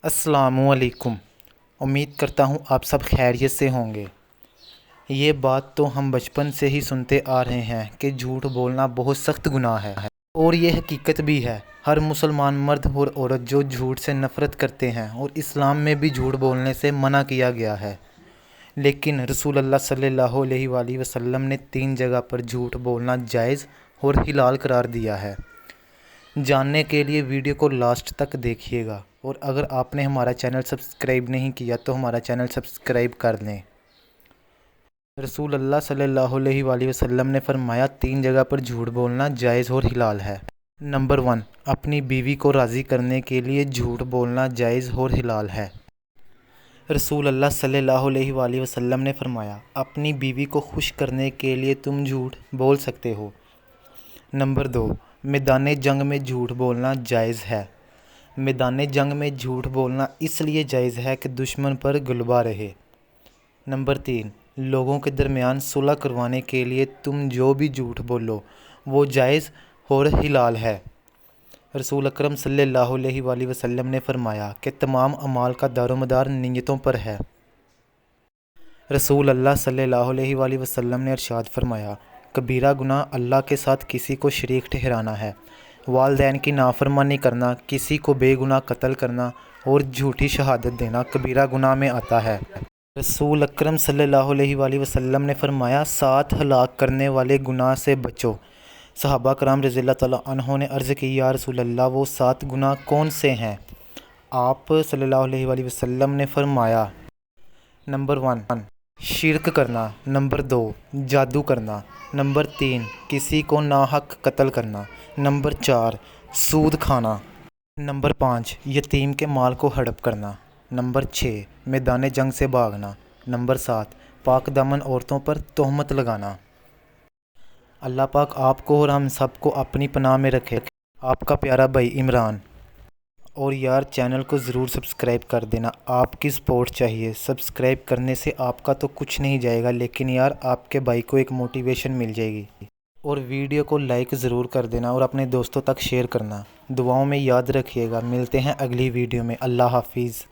السلام علیکم۔ امید کرتا ہوں آپ سب خیریت سے ہوں گے۔ یہ بات تو ہم بچپن سے ہی سنتے آ رہے ہیں کہ جھوٹ بولنا بہت سخت گناہ ہے، اور یہ حقیقت بھی ہے۔ ہر مسلمان مرد اور عورت جو جھوٹ سے نفرت کرتے ہیں، اور اسلام میں بھی جھوٹ بولنے سے منع کیا گیا ہے، لیکن رسول اللہ صلی اللہ علیہ وآلہ وسلم نے 3 جگہ پر جھوٹ بولنا جائز اور حلال قرار دیا ہے۔ جاننے کے لیے ویڈیو کو لاسٹ تک دیکھیے گا، اور اگر آپ نے ہمارا چینل سبسکرائب نہیں کیا تو ہمارا چینل سبسکرائب کر لیں۔ رسول اللہ صلی اللہ علیہ وآلہ وسلم نے فرمایا 3 جگہ پر جھوٹ بولنا جائز اور حلال ہے۔ نمبر 1، اپنی بیوی کو راضی کرنے کے لیے جھوٹ بولنا جائز اور حلال ہے۔ رسول اللہ صلی اللہ علیہ وآلہ وسلم نے فرمایا اپنی بیوی کو خوش کرنے کے لیے تم جھوٹ بول سکتے ہو۔ نمبر 2، میدان جنگ میں جھوٹ بولنا جائز ہے۔ میدان جنگ میں جھوٹ بولنا اس لیے جائز ہے کہ دشمن پر غلبہ رہے۔ نمبر 3، لوگوں کے درمیان صلح کروانے کے لیے تم جو بھی جھوٹ بولو وہ جائز اور حلال ہے۔ رسول اکرم صلی اللہ علیہ وآلہ وسلم نے فرمایا کہ تمام اعمال کا دار و مدار نیتوں پر ہے۔ رسول اللہ صلی اللہ علیہ وآلہ وسلم نے ارشاد فرمایا کبیرہ گناہ اللہ کے ساتھ کسی کو شریک ٹھہرانا ہے۔ والدین کی نافرمانی کرنا، کسی کو بے گناہ قتل کرنا اور جھوٹی شہادت دینا کبیرہ گناہ میں آتا ہے۔ رسول اکرم صلی اللہ علیہ وآلہ وسلم نے فرمایا 7 ہلاک کرنے والے گناہ سے بچو۔ صحابہ کرام رضی اللہ تعالیٰ عنہ نے عرض کی یا رسول اللہ وہ 7 گناہ کون سے ہیں؟ آپ صلی اللہ علیہ وآلہ وسلم نے فرمایا نمبر 1، شرک کرنا، نمبر 2، جادو کرنا، نمبر 3، کسی کو ناحق قتل کرنا، نمبر 4، سود کھانا، نمبر 5، یتیم کے مال کو ہڑپ کرنا، نمبر 6، میدان جنگ سے بھاگنا، نمبر 7، پاک دامن عورتوں پر تہمت لگانا۔ اللہ پاک آپ کو اور ہم سب کو اپنی پناہ میں رکھے۔ آپ کا پیارا بھائی عمران۔ اور یار چینل کو ضرور سبسکرائب کر دینا، آپ کی سپورٹ چاہیے۔ سبسکرائب کرنے سے آپ کا تو کچھ نہیں جائے گا، لیکن یار آپ کے بھائی کو ایک موٹیویشن مل جائے گی۔ اور ویڈیو کو لائک ضرور کر دینا اور اپنے دوستوں تک شیئر کرنا۔ دعاؤں میں یاد رکھیے گا۔ ملتے ہیں اگلی ویڈیو میں۔ اللہ حافظ۔